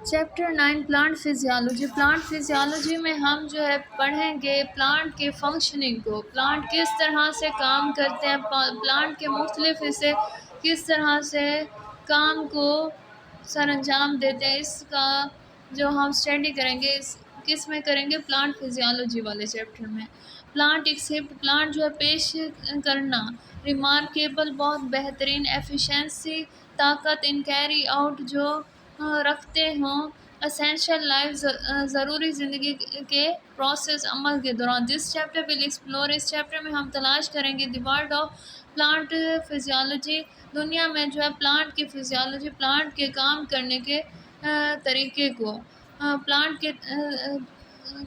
Chapter 9 plant physiology. Plant physiology में हम जो है पढ़ेंगे प्लांट के फंक्शनिंग को, प्लांट किस तरह से काम करते हैं, प्लांट के मुख्तलिफ हिस्से किस तरह से काम को सरअंजाम देते हैं। इसका जो हम स्टडी करेंगे किस में करेंगे, प्लांट फिजियोलॉजी वाले चैप्टर में। प्लांट एक्सेप्ट प्लांट जो है पेश करना रिमार्केबल, बहुत बेहतरीन, एफिशिएंसी, ताकत इन कैरी आउट जो रखते हों असेंशियल लाइफ, ज़रूरी ज़िंदगी के प्रोसेस अमल के दौरान। दिस चैप्टर विल एक्सप्लोर, इस चैप्टर में हम तलाश करेंगे the world of plant physiology, दुनिया में जो है प्लांट की फिजियोलॉजी, प्लांट के काम करने के तरीके को, प्लांट के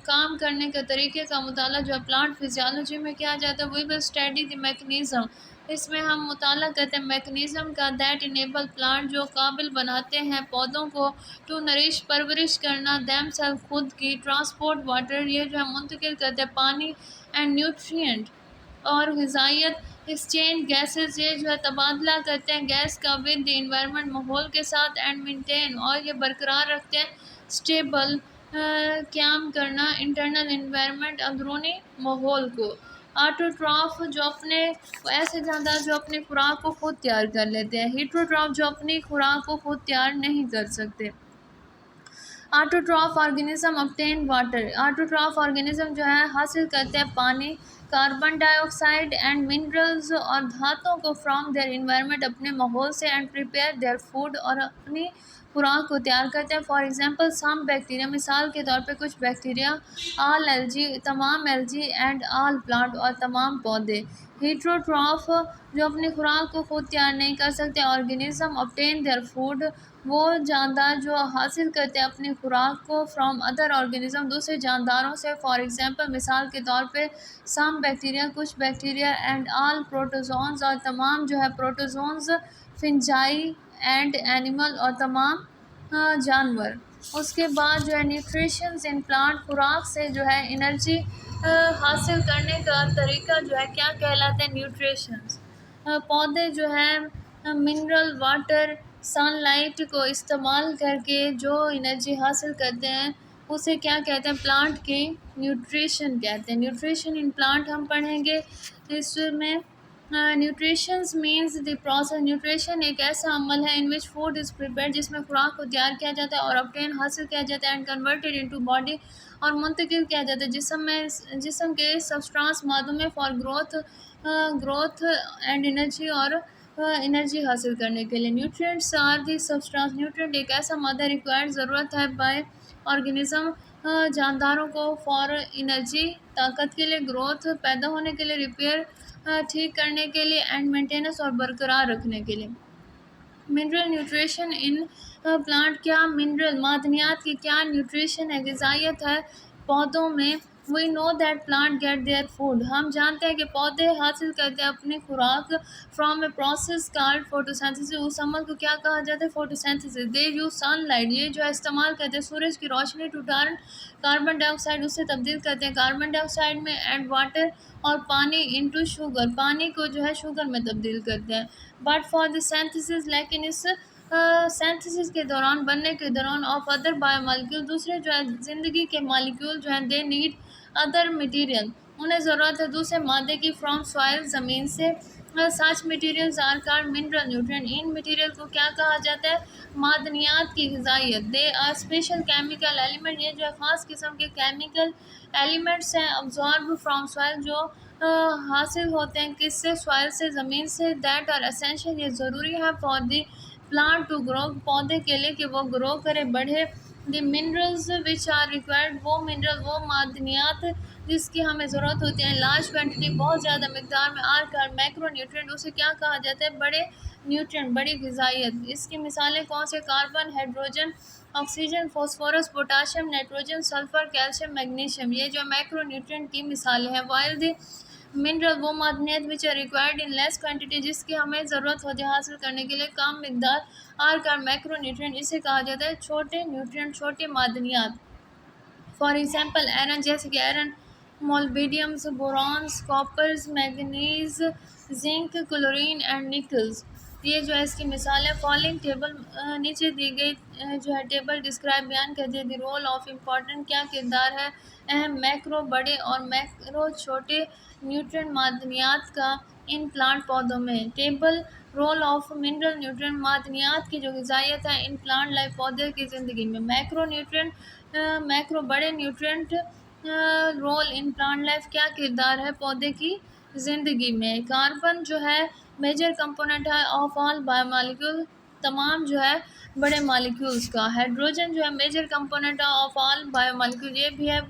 काम करने के तरीके का मुताला जो है प्लांट फिजियोलॉजी में किया जाता है। We will study the mechanism, इसमें हम मुताला करते हैं मैकेनिज़्म का, दैट इनेबल प्लांट जो काबिल बनाते हैं पौधों को टू नरिश परवरिश करना, दैम सेल्फ खुद की, ट्रांसपोर्ट वाटर ये जो है मुंतकिल करते हैं पानी, एंड न्यूट्रिएंट और ग़िज़ाइयत, एक्सचेंज गैसेस ये जो है तबादला करते हैं गैस का विद द इन्वायरमेंट माहौल के साथ, एंड मेंटेन और ये बरकरार रखते हैं स्टेबल क्याम करना इंटरनल इन्वायरमेंट अंदरूनी माहौल को। ऑटोट्रॉफ जो अपने ऐसे जानदार जो अपनी खुराक को खुद तैयार कर लेते हैं, हीटरोट्रॉफ जो अपनी खुराक को खुद तैयार नहीं कर सकते। Autotroph organism obtain water, autotroph organism जो है हासिल करते हैं पानी, कार्बन डाइऑक्साइड एंड मिनरल्स और धातुओं को फ्रॉम देयर इन्वायरमेंट अपने माहौल से, एंड प्रिपेयर देयर फूड और अपनी खुराक को तैयार करते हैं। फॉर एग्जांपल सम बैक्टीरिया, मिसाल के तौर पे कुछ बैक्टीरिया, ऑल एल्गी तमाम एल्गी, एंड ऑल प्लांट और तमाम पौधे। हीटरोट्रॉफ जो अपनी खुराक को खुद तैयार नहीं कर सकते, ऑर्गेनिज्म ऑब्टेन देयर फूड वो जानदार जो हासिल करते हैं अपनी खुराक को फ्रॉम अदर ऑर्गेनिज्म दूसरे जानदारों से। फॉर एग्जांपल मिसाल के तौर पे सम बैक्टीरिया कुछ बैक्टीरिया, एंड ऑल प्रोटोजोन्स और तमाम जो है प्रोटोजोन्स, फिंजाई एंड एनिमल और तमाम जानवर। उसके बाद जो है न्यूट्रिशंस इन प्लांट, खुराक से जो है एनर्जी हासिल करने का तरीका जो है क्या कहलाते हैं, न्यूट्रिशंस। पौधे जो है मिनरल वाटर सनलाइट को इस्तेमाल करके जो एनर्जी हासिल करते हैं उसे क्या कहते हैं, प्लांट के न्यूट्रिशन कहते हैं। न्यूट्रिशन इन प्लांट हम पढ़ेंगे इसमें। Nutritions means the process, nutrition एक ऐसा अमल है इन विच फूड इज़ प्रिपेयर जिसमें खुराक को तैयार किया जाता है और ऑब्टेन हासिल किया जाता है, एंड कन्वर्टेड इनटू बॉडी और मुंतकिल किया जाता है जिस्म के सब्सटेंस मादों में फॉर ग्रोथ एंड एनर्जी और एनर्जी हासिल करने के लिए। Nutrients are the substance, nutrient एक ऐसा मादा रिक्वायर्ड ज़रूरत है बाय ऑर्गेनिज्म जानदारों को फॉर एनर्जी ताकत के लिए, ग्रोथ पैदा होने के लिए, रिपेयर ठीक करने के लिए, एंड मेंटेनेंस और बरकरार रखने के लिए। मिनरल न्यूट्रिशन इन प्लांट, क्या मिनरल मादनियात की क्या न्यूट्रिशन है, ग़िज़ाइयत है पौधों में। We know that plant get their food, हम जानते हैं कि पौधे हासिल करते हैं अपनी खुराक from a process called photosynthesis, उस अमल को क्या कहा जाता है, फोटोसिंथेसिस। दे यूज सनलाइट, ये जो है इस्तेमाल करते हैं सूरज की रोशनी टू टर्न कार्बन डाइऑक्साइड, उससे तब्दील करते हैं कार्बन डाइऑक्साइड में, एंड वाटर और पानी इनटू शुगर, पानी को जो है शुगर में तब्दील करते हैं। बट फॉर द सिंथेसिस, लेकिन इस सिंथेसिस के दौरान बनने के दौरान ऑफ अदर बायोमॉलिक्यूल, दूसरे जो है ज़िंदगी के मालिक्यूल जो हैं, दे नीड अदर मटीरियल, उन्हें ज़रूरत है दूसरे मादे की फ्रॉम सॉइल, ज़मीन से। Such materials are called mineral nutrient, इन मटीरियल को क्या कहा जाता है, मादनियात की ग़िज़ाइयत। They are special chemical element, ये जो है ख़ास किस्म के केमिकल एलिमेंट्स हैं अब्जॉर्ब फ्रॉम सॉइल जो हासिल होते हैं किससे, सॉइल से, ज़मीन से। दैट आर एसेंशियल, ये ज़रूरी है for the plant to grow, पौधे के लिए कि वो ग्रो करे, बढ़े। The minerals which are required, वो मिनरल वो मादनियात जिसकी हमें ज़रूरत होती है लार्ज क्वान्टिटी, बहुत ज़्यादा मकदार में, आर का मैक्रो न्यूट्रिएंट, उसे क्या कहा जाता है, बड़े न्यूट्रिएंट, बड़ी ग़िज़ाइयत। इसकी मिसालें कौन से, carbon, hydrogen, oxygen, phosphorus, potassium, nitrogen, sulphur, calcium, magnesium, ये जो मैक्रो न्यूट्रिएंट की मिसालें हैं। वाइल द मिनरल वो मादनियात which are required in less quantity, जिसकी हमें ज़रूरत होती है हासिल करने के लिए कम मकदार, आर का मैक्रो न्यूट्रिएंट, इसे कहा जाता है छोटे न्यूट्रिएंट, छोटे मादनियात। फॉर एग्जांपल आयरन, जैसे कि iron, molybdenums, borons, coppers, manganese, zinc, chlorine and nickels. ये जो है इसकी मिसाल है। फॉलोइंग टेबल नीचे दी गई जो है टेबल डिस्क्राइब बयान करती है द रोल ऑफ इम्पॉर्टेंट क्या किरदार है अहम मैक्रो बड़े और मैक्रो छोटे न्यूट्रिएंट मादनियात का इन प्लांट पौधों में। Table role of mineral nutrient मादनियात की जो ग़िज़ाइयत है इन प्लांट लाइफ पौधे की ज़िंदगी में। मैक्रो न्यूट्रिएंट मैक्रो बड़े nutrient role in plant life क्या किरदार है पौधे की ज़िंदगी में। कार्बन जो है मेजर कंपोनेंट है ऑफ ऑल बायोमॉलिक्यूल तमाम जो है बड़े मॉलिक्यूल्स का। हाइड्रोजन जो है मेजर कंपोनेंट है ऑफ ऑल बायोमॉलिक्यूल ये भी है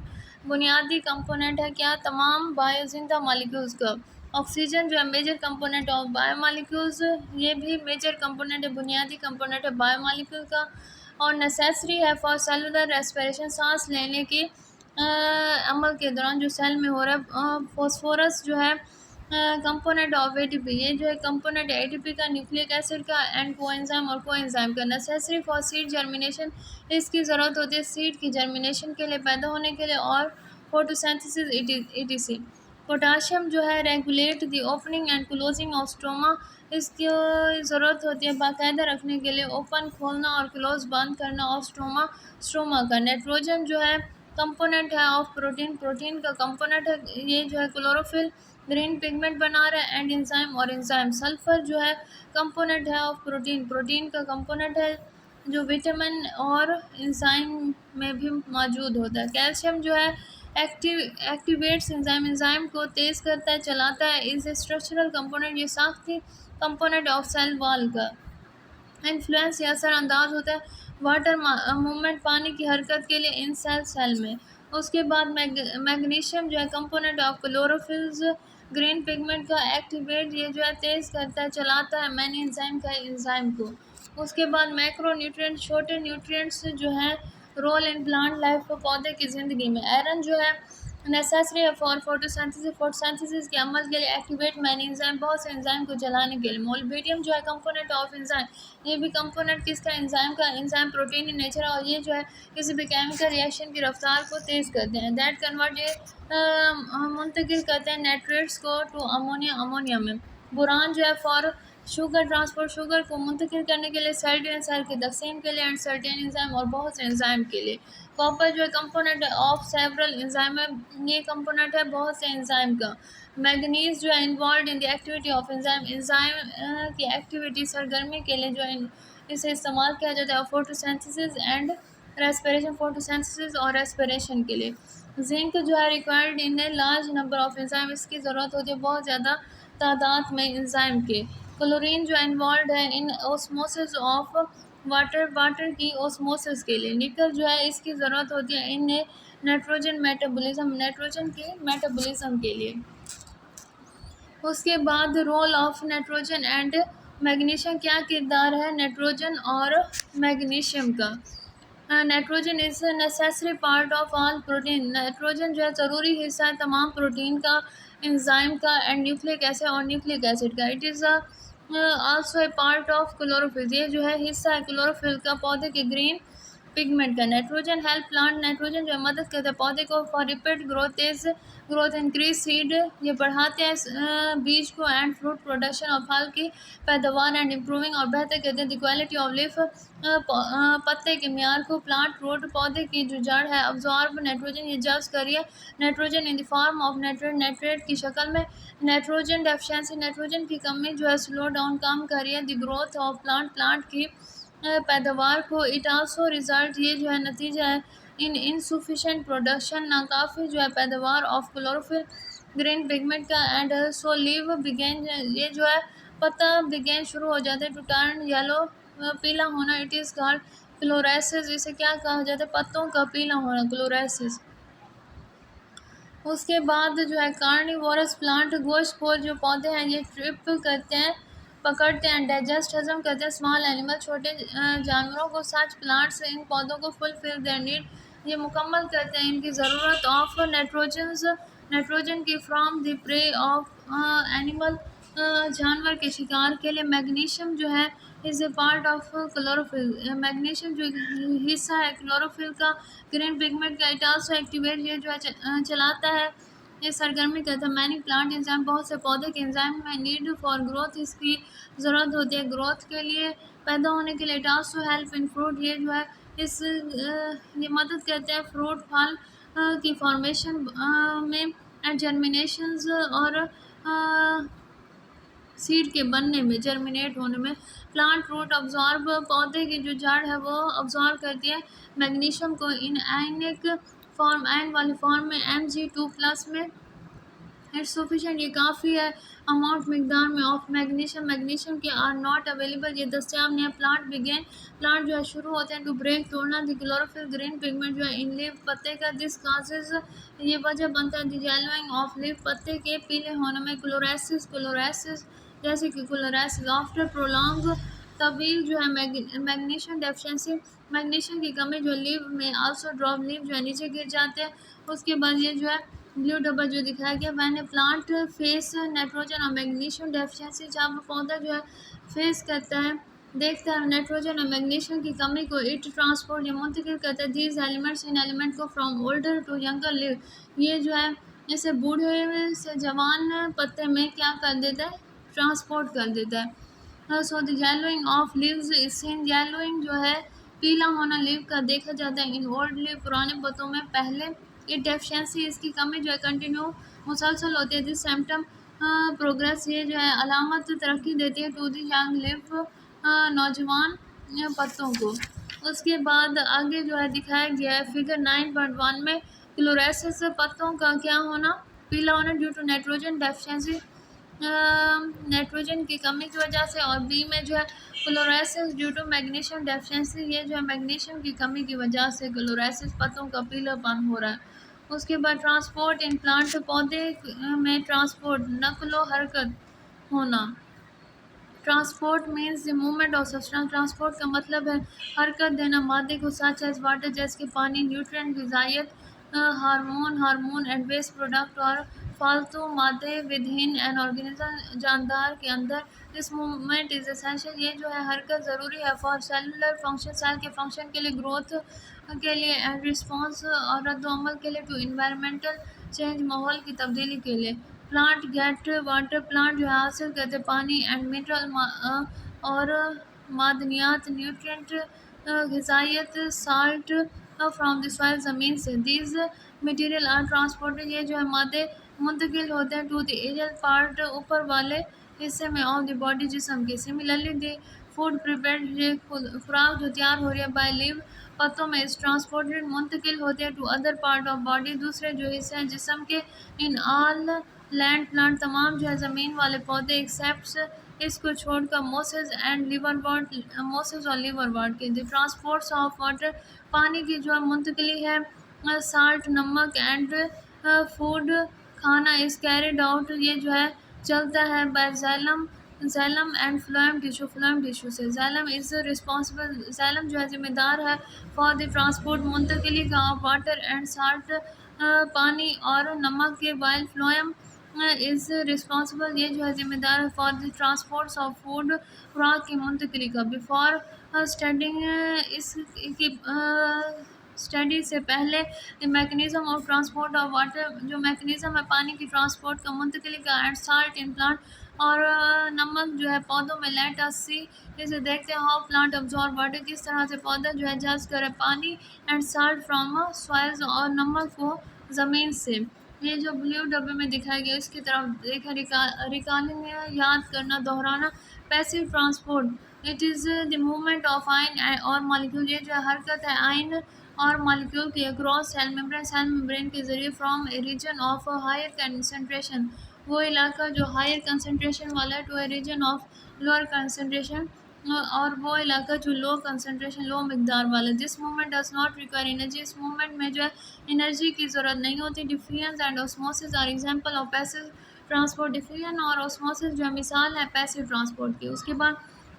बुनियादी कंपोनेंट है क्या तमाम बायोजिंदा मॉलिक्यूल्स का। ऑक्सीजन जो है मेजर कंपोनेंट ऑफ बायोमॉलिक्यूल्स ये भी मेजर कंपोनेंट है बुनियादी कंपोनेंट है बायोमॉलिक्यूल का और नेसेसरी है फॉर सेलुलर रेस्पिरेशन सांस लेने की अमल के दौरान जो सेल में हो रहा है। फॉस्फोरस जो है कंपोनेंट ऑफ एटीपी ये जो है कंपोनेंट एटीपी का न्यूक्लिक एसिड का एंड कोएंजाइम और कोएंजाइम का। नेसेसरी फॉर सीड जर्मिनेशन इसकी ज़रूरत होती है सीड की जर्मिनेशन के लिए पैदा होने के लिए और फोटोसिंथेसिस ईटीसी। पोटाशियम जो है regulate the opening and closing of stoma इसकी ज़रूरत होती है बाकायदा रखने के लिए ओपन खोलना और क्लोज बंद करना ऑफ स्टोमा का। नाइट्रोजन जो है कंपोनेंट है ऑफ प्रोटीन प्रोटीन का कंपोनेंट है ये जो है क्लोरोफिल ग्रीन पिगमेंट बना रहा है एंड एंजाइम और एंजाइम। सल्फर जो है कंपोनेंट है ऑफ प्रोटीन प्रोटीन का कंपोनेंट है जो विटामिन और एंजाइम में भी मौजूद होता है। कैल्शियम जो है एक्टिवेट्स एंजाइम एंजाइम को तेज़ करता है चलाता है इज स्ट्रक्चरल कंपोनेंट ये साख्ती कंपोनेंट ऑफ सेल वॉल का। इन्फ्लुएंस या असरअंदाज होता है वाटर मूवमेंट पानी की हरकत के लिए इन सेल में। उसके बाद मैग्नीशियम जो है component of chlorophylls green pigment का एक्टिवेट ये जो है तेज़ करता है चलाता है मैन एंजाइम का एंजाइम को। उसके बाद मैक्रो न्यूट्रिएंट छोटे न्यूट्रिएंट्स जो हैं रोल इन प्लांट लाइफ को पौधे की ज़िंदगी में। आयरन जो है नेसेसरी है फॉर फोटोसिंथेसिस के अमल के लिए एक्टिवेट मैन एंजाइम बहुत से एंजाइम को जलाने के लिए। मोलिब्डेनम जो है कंपोनेंट ऑफ एंजाइम ये भी कंपोनेंट किसका एंजाइम का एंजाइम प्रोटीन इन नेचर और ये जो है किसी भी केमिकल रिएक्शन की रफ्तार को तेज़ करते हैं। दैट कन्वर्ट ये मुंतकिल करते हैं नाइट्रेट्स को टू अमोनिया में। बोरान जो है फॉर शुगर ट्रांसपोर्ट शुगर को मुंतकिल करने के लिए सेल की तकसीम के लिए एंड सर्टेन एंजाइम और बहुत से एंजाइम के लिए। कॉपर जो है कंपोनेंट ऑफ सेवरल एंजाइम है ये कंपोनेंट है बहुत से एंजाइम का। मैग्नीज जो है involve in the activity of enzyme की एक्टिविटी सरगर्मी के लिए जो है इसे इस्तेमाल किया जाता है फोटोसिंथेसिस एंड रेस्पिरेशन फोटोसिंथेसिस और रेस्पिरेशन के लिए। जिंक जो है required in a large number of enzyme इसकी ज़रूरत होती है बहुत ज़्यादा तादाद में एंजाइम के। क्लोरीन जो इन्वॉल्व है इन ओस्मोसिस ऑफ वाटर की ओस्मोसिस के लिए। निकल जो है इसकी ज़रूरत होती है इन नाइट्रोजन के मेटाबॉलिज्म के लिए। उसके बाद role of nitrogen and magnesium क्या किरदार है नाइट्रोजन और मैग्नीशियम का। Nitrogen is necessary part of all protein nitrogen जो है ज़रूरी हिस्सा है तमाम प्रोटीन का एंजाइम का एंड न्यूक्लिक एसिड का। It is also a part of chlorophyll ये जो है हिस्सा है क्लोरोफिल का पौधे के ग्रीन पिगमेंट का। नाइट्रोजन हेल्प प्लांट नाइट्रोजन जो है मदद करता है पौधे को for repeat growth Tej growth increase seed ये बढ़ाते हैं बीज को एंड फ्रूट प्रोडक्शन और फल की पैदावार एंड इम्प्रूविंग और बेहतर करते हैं द क्वालिटी ऑफ लीफ पत्ते के म्यार को। प्लांट रूट पौधे की जो जड़ है अब्जॉर्ब नाइट्रोजन ये जब्स करिए nitrogen in the form of nitrate की शक्ल में। नाइट्रोजन डेफिशिएंसी नाइट्रोजन की कमी जो है स्लो डाउन कम करिए द ग्रोथ ऑफ प्लांट की पैदावार को। इट आल्सो रिजल्ट ये जो है नतीजा है इन इनसफिशेंट प्रोडक्शन नाकाफ़ी जो है पैदावार ऑफ क्लोरोफिल ग्रीन पिगमेंट का एंड सो लीव बिगेन ये जो है पत्ता बिगेन शुरू हो जाता है टू टर्न येलो पीला होना। इट इज़ कॉल्ड क्लोरेसिस इसे क्या कहा जाता है पत्तों का पीला होना क्लोरेसिस। उसके बाद जो है कार्निवोरस प्लांट गोश्तखोर जो पौधे हैं ये ट्रिप करते हैं पकड़ते हैं डाइजेस्ट हजम करते हैं स्मॉल एनिमल छोटे जानवरों को। सच प्लांट्स इन पौधों को फुलफिल देयर नीड ये मुकम्मल करते हैं इनकी ज़रूरत ऑफ नाइट्रोजन की from the prey of animal जानवर के शिकार के लिए। मैग्नीशियम जो है is a part of chlorophyll magnesium जो हिस्सा है क्लोरोफिल का ग्रीन पिगमेंट का। इट आल्सो एक्टिवेट ये जो है चलाता है ये सरगर्मी कहते हैं मैनी प्लांट एंजाइम, बहुत से पौधे के एंजाइम में नीड फॉर ग्रोथ, इसकी ज़रूरत होती है ग्रोथ के लिए, पैदा होने के लिए। It also help in fruit, ये जो है ये मदद करते हैं फ्रूट फल की फॉर्मेशन में एंड जर्मिनेशंस और सीड के बनने में, जर्मिनेट होने में। प्लांट रूट ऑब्जॉर्ब, पौधे की जो जड़ है वो ऑब्जॉर्व करती है मैग्नीशियम को इन आयनिक फॉर्म, आयन वाली फॉर्म में Mg2+ में। इट्स सफिशिएंट, ये काफ़ी है अमाउंट मिकदार में ऑफ मैग्नीशियम, मैग्नीशियम के आर नॉट अवेलेबल, ये दस्तियाब नहीं है। प्लांट बिगेन, प्लांट जो है शुरू होते हैं टू ब्रेक, तोड़ना द क्लोरोफिल ग्रीन पिगमेंट जो है इन लीव, पत्ते का, दिस काजेज, ये वजह बनता है द येलोइंग ऑफ लीव, पत्ते के पीले होने में। क्लोरेसिस, क्लोरेसिस जैसे कि क्लोरेसिस आफ्टर प्रोलॉन्ग, तभी जो है मैग्नीशियम डेफिशिएंसी, मैग्नीशियम की कमी जो लीव में आल्सो ड्रॉप, लीव जो है नीचे गिर जाते हैं। उसके बाद ये जो है ब्लू डबल जो दिखाया गया, मैंने प्लांट फेस नाइट्रोजन और मैग्नीशियम डेफिशिएंसी, जहाँ पर पौधा जो है फेस करता है, देखता है नाइट्रोजन और मैग्नीशियम की कमी को। इट ट्रांसपोर्ट, ये मुंतकिल करता है दीज एलिमेंट्स, इन एलिमेंट को from older to younger leave, ये जो है इसे बूढ़े से जवान पत्ते में क्या कर देता है, ट्रांसपोर्ट कर देता है। So the yellowing of leaves is seen, yellowing जो है पीला होना लीव का देखा जाता है इन ओल्ड लीव, पुराने पत्तों में। पहले ये डेफिशिएंसी, इसकी कमी जो है कंटिन्यू मुसलसल होती है। दिस सिम्टम प्रोग्रेस, ये जो है अलामत तरक्की देती है टू द यंग लीव, नौजवान पत्तों को। उसके बाद आगे जो है दिखाया गया है फिगर 9.1 में, क्लोरेसिस, पत्तों का क्या होना, पीला होना due to nitrogen deficiency, nitrogen की कमी की वजह से। और बी में जो है क्लोरेसिस ड्यू टू मैग्नीशियम डेफिशिएंसी, ये जो है मैग्नीशियम की कमी की वजह से क्लोरेसिस, पत्तों का पीलापन हो रहा है। उसके बाद ट्रांसपोर्ट इन प्लांट, पौधे में ट्रांसपोर्ट, नकलो हरकत होना। Transport means the movement of substance, transport का मतलब है हरकत देना मादे को, सच एज वाटर जैसे कि पानी, न्यूट्रिएंट ग़िज़ाइयत, हार्मोन एंड वेस्ट प्रोडक्ट और फालतू मादे विदइन एन ऑर्गेनिज्म, जानदार के अंदर। दिस मूवमेंट इज एसेंशियल, ये जो है हरकत ज़रूरी है फॉर सेलुलर फंक्शन, सेल के फंक्शन के लिए, ग्रोथ के लिए एंड रिस्पॉन्स और रद्दअमल के लिए, टू इन्वायरमेंटल चेंज, माहौल की तब्दीली के लिए। प्लांट गेट वाटर, प्लांट जो है हासिल करते पानी एंड मिनरल और मादनियात, न्यूट्रिएंट, ग़िज़ाइयत, साल्ट फ्रॉम द सॉइल, ज़मीन से। दीज मटेरियल आर ट्रांसपोर्टेड, ये जो है मादे मुंतकिल होते हैं टू द एरियल पार्ट, ऊपर वाले हिस्से में ऑफ द बॉडी, जिस्म के। सिमिलरली द फूड प्रिपेयर्ड, ये खुराक जो तैयार हो रही है बाय लीव, पत्तों में, इस ट्रांसपोर्टेड, मुंतकिल होते हैं to other part of body, दूसरे जो हिस्से हैं जिस्म के। इन ऑल लैंड प्लांट, तमाम जो है ज़मीन वाले पौधे, एक्सेप्ट इसको छोड़कर मोसेस एंड लिवरवर्ट, मोसेस और लिवरवर्ट के। द ट्रांसपोर्ट्स ऑफ वाटर, पानी की जो है मुंतकली है, साल्ट, नमक एंड फूड, खाना, इस कैरिड आउट, ये जो है चलता है by xylem, xylem and phloem tissue, phloem tissue से। जैलम इज़ रिस्पॉन्सिबल, जैलम जो है जिम्मेदार है फॉर द ट्रांसपोर्ट, मुंतकली का, ऑफ वाटर एंड साल्ट, पानी और नमक के, वाइल फ्लोएम इज़ रिस्पॉन्सिबल, ये जो है जिम्मेदार है for the transports of food, खुराक की मुंतकली का। बिफोर स्टडिंग, इसकी स्टडी से पहले, the mechanism of transport of water, जो मैकेनिज़्म है पानी की ट्रांसपोर्ट का, मुंतकली का, एंड साल्ट इन प्लांट, और नमक जो है पौधों में। लेट अस सी, इसे देखते हैं हाउ प्लांट अब्जॉर्ब वाटर, किस तरह से पौधा जो है जज करे पानी एंड साल्ट फ्रॉम सॉइल्स, और नमक को ज़मीन से। ये जो ब्लू डब्बे में दिखाया गया इसकी तरफ देखें, रिकॉलिंग, याद करना, दोहराना। Passive transport, it is the movement of ion और मॉलिक्यूल, ये जो है हरकत है आयन और मॉलिक्यूल की across cell membrane, cell membrane के ज़रिए, from a region of higher concentration, वो इलाका जो हायर कंसनट्रेशन वाला है, to a region of lower concentration, और वो इलाका जो लो कंसनट्रेशन, लो मिकदार वाला। This movement does not require energy, इस मूवमेंट में जो है एनर्जी की ज़रूरत नहीं होती। Diffusion and osmosis are example of passive transport, diffusion और ऑस्मोसिस जो है मिसाल है पैसिव ट्रांसपोर्ट की। उसके बाद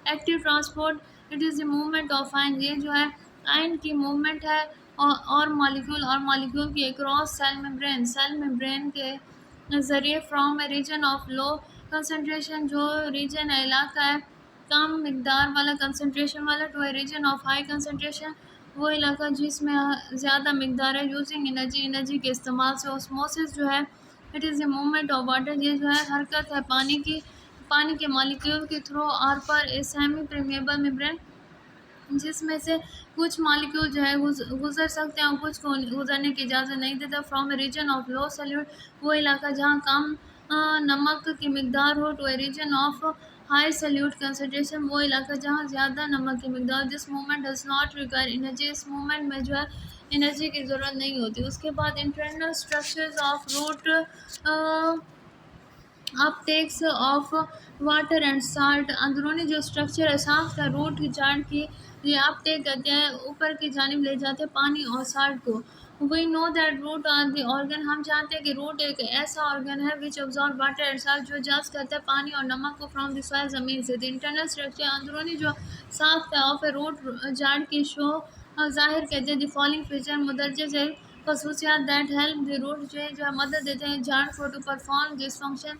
active transport, it is the movement of ion, ये जो है आयन की मूवमेंट है, और मॉलिक्यूल की across cell membrane, cell membrane के ज़रिए, from a region of low concentration, जो रीजन है इलाका है कम मिकदार वाला, कंसनट्रेशन वाला, to a region of high concentration, वो इलाका जिसमें ज़्यादा मिकदार है, यूजिंग एनर्जी, एनर्जी के इस्तेमाल से। ऑस्मोसिस जो है it is the movement of water, ये जो है हरकत है पानी के मॉलिक्यूल के थ्रू आर पर ए सेमी परमेबल मेम्ब्रेन, जिसमें से कुछ मॉलिक्यूल जो है गुज़र सकते हैं और कुछ को गुज़रने की इजाज़त नहीं देता। From a region of low solute, वो इलाका जहाँ कम नमक की मिकदार हो, to a region of high solute concentration, वो इलाका जहाँ ज़्यादा नमक की मिकदार। This movement does not require energy, इस मूवमेंट में जो है एनर्जी की ज़रूरत नहीं होती। उसके बाद internal structures of root uptakes of water and salt, अंदरूनी जो स्ट्रक्चर है साफ का रूट की चार्ट की, ये अपटेक करते हैं, ऊपर की जानिब ले जाते हैं पानी और साल्ट को। We know that root are the organ, हम जानते हैं कि रूट एक ऐसा ऑर्गन है which absorb water and salt, जो जज करता है पानी और नमक को फ्रॉम द सॉइल, ज़मीन से। द इंटरनल स्ट्रक्चर, अंदरूनी जो साफ का ऑफ ए रूट चार्ट की शो ज़ाहिर करते हैं द फॉलोइंग फीचर, मुदरजे से खसूसियात दैट हेल्प द रूट, जो है मदद देते हैं झाड़ को टू परफॉर्म दिस फंक्शन,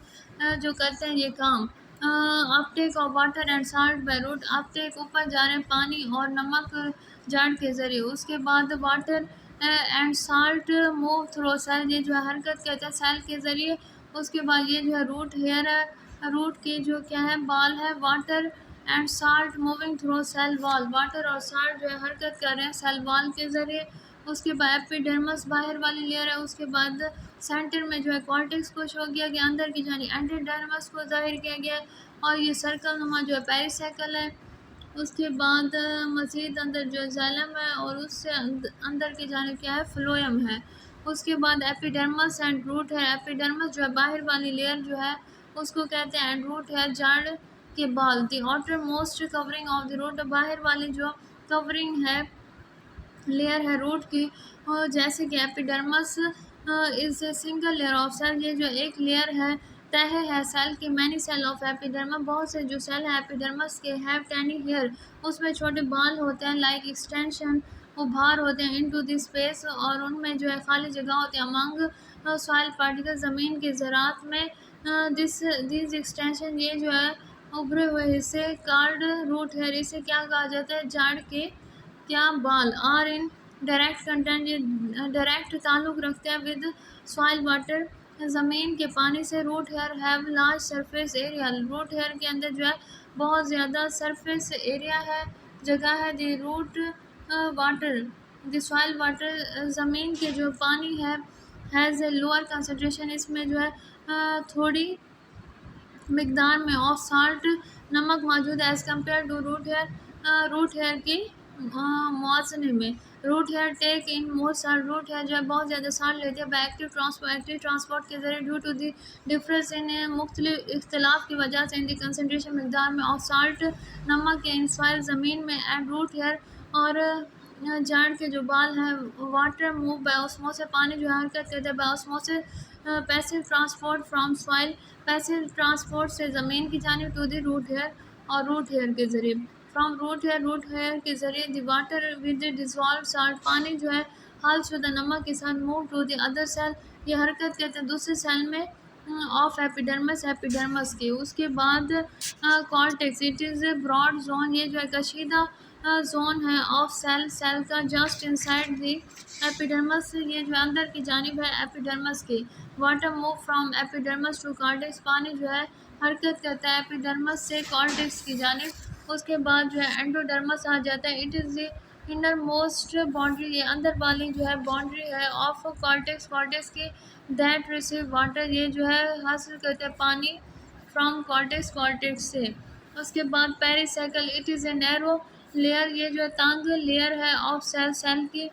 जो करते हैं ये काम। Uptake of water and salt by root, uptake ऊपर जा रहे हैं पानी और नमक झाड़ के ज़रिए। उसके बाद water and salt move through cell, ये जो है हरकत करते हैं सेल के ज़रिए। उसके बाद ये जो है रूट हेयर है, रूट की जो क्या है बाल है। Water and salt moving through cell wall, water और साल्ट जो है हरकत कर रहे हैं सेल वॉल के ज़रिए। उसके बाद एपिडर्मिस बाहर वाली लेयर है। उसके बाद सेंटर में जो है कॉर्टेक्स को शो किया गया, अंदर की जानी एंडोडर्मिस को जाहिर किया गया और ये सर्कल नुमा जो है पेरिसाइकिल है। उसके बाद मज़ीद अंदर जो है जाइलम है और उससे अंदर की जानिब क्या है फ्लोएम है। उसके बाद एपिडर्मिस एंड रूट है। एपिडर्मिस जो है बाहर वाली लेयर जो है उसको कहते हैं, एंड रूट है जाड़ के बाल। The outermost covering of the root, बाहर वाली जो कवरिंग है लेयर है रूट की, और जैसे कि epidermis is a single layer of cell, ये जो एक लेयर है तह है सेल की। मैनी सेल ऑफ एपिडर्मस, बहुत से जो सेल है एपिडर्मस के हैव टैनी हेयर, उसमें छोटे बाल होते हैं लाइक एक्सटेंशन, उभार होते हैं इनटू द स्पेस, और उनमें जो है खाली जगह होती है अमंग सॉइल पार्टिकल, ज़मीन के ज़रात में। दिस एक्सटेंशन, ये जो है उभरे हुए हिस्से कार्ड रूट हेयर, इसे क्या कहा जाता है झाड़ के क्या बाल। आर इन डायरेक्ट कंटेंट, ये डायरेक्ट ताल्लुक़ रखते हैं विद सॉइल वाटर, ज़मीन के पानी से। Root hair have large surface area, root hair के अंदर जो है बहुत ज़्यादा सरफेस एरिया है, जगह है। The root water, the soil water, ज़मीन के जो पानी है हैज़ ए लोअर कंसनट्रेशन, इसमें जो है थोड़ी मिकदार में ऑफ साल्ट नमक मौजूद है as compare to root hair की मौसने में। Root hair take in more salt, root hair जो है बहुत ज़्यादा साल्ट लेते हैं एक्टिव ट्रांसपोर्ट के ज़रिए due to the difference in मुख्तलिफ इख्तलाफ की वजह से इन दी कंसनट्रेशन मिकदार में ऑफ साल्ट नमक के इन सॉइल ज़मीन में। एंड रूट हेयर और झाड़ के जो बाल हैं वाटर मूव बाय ऑस्मोसिस, पानी जो है हरकत करते हैं by osmosis. Passive transport from soil, passive transport से ज़मीन की जानिब टू दी रूट हेयर, और रूट हेयर के ज़रिए फ्रॉम रूट हेयर के ज़रिए the water with dissolve salt, पानी जो है हल शुदा नमक के साथ move to the other cell, ये हरकत करते हैं दूसरे सेल में ऑफ एपिडर्मस के। उसके बाद cortex, it is a broad zone, ये जो है कशीदा जोन है ऑफ सेल का जस्ट इनसाइड दी एपिडर्मस, ये जो अंदर की जानिब है एपिडर्मस के। Water move from epidermis to cortex, पानी जो है हरकत करता है एपिडर्मस से कॉर्टेक्स की जानिब। उसके बाद जो है एंडोडर्मस आ जाता है, it is the inner most boundary, ये अंदर वाली जो है बाउंड्री है ऑफ कॉर्टेक्स की, दैट रिसीव वाटर, ये जो है हासिल करते हैं पानी फ्रॉम कॉर्टेक्स से। उसके बाद pericycle, it is a narrow layer, ये जो है तंग लेयर है ऑफ सेल की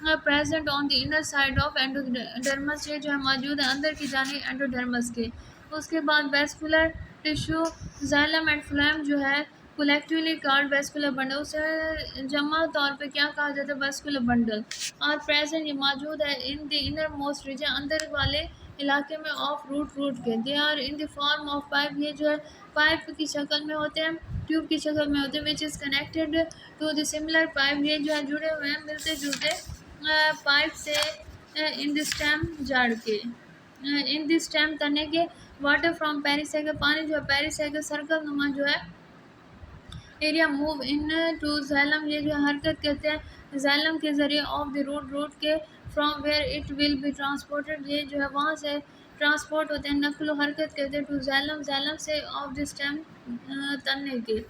present on the inner side of endodermis, ये जो है मौजूद है अंदर की जानिब एंडोडर्मस के। उसके बाद vascular tissue, xylem and phloem जो है कलेक्टिवली कॉल्ड वेस्कुलर बंडल, उसे जमा तौर पे क्या कहा जाता है वेस्कुलर बंडल। और प्रेजेंट ये मौजूद है in the innermost region, अंदर वाले इलाके में ऑफ रूट के। They are in the form of pipe, ये जो है पाइप की शक्ल में होते हैं, ट्यूब की शक्ल में होते हैं, which is connected to the similar pipe, ये जो है जुड़े हुए हैं मिलते जुलते पाइप से इन द स्टेम झाड़ के, इन द स्टेम तने के। वाटर फ्रॉम पेरिसाइकिल, पानी जो है पेरिसाइकिल सर्कल नुमा जो है area move into xylem, ये जो हरकत करते हैं जाइलम के ज़रिए ऑफ द रूट के, from where it will be transported, ये जो है वहाँ से ट्रांसपोर्ट होते हैं, नकलो हरकत करते हैं टू जैलम, जैलम से ऑफ द स्टेम तनने के।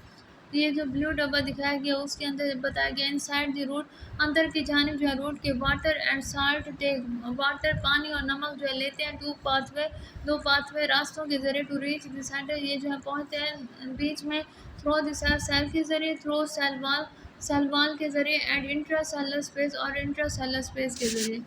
ये जो ब्लू डब्बा दिखाया गया उसके अंदर बताया गया इनसाइड द रूट, अंदर की जानिब जो है रूट के water and salt take, water पानी और नमक जो है लेते हैं, टू पाथवे, दो पाथवे रास्तों के ज़रिए टू रीच द सेंटर, ये जो है पहुँचते हैं बीच में, थ्रो द सेल, सेल के ज़रिए, throw cell wall, cell wall के ज़रिए, एंड इंट्रा सेलर स्पेस और इंट्रा सेलर स्पेस के ज़रिए।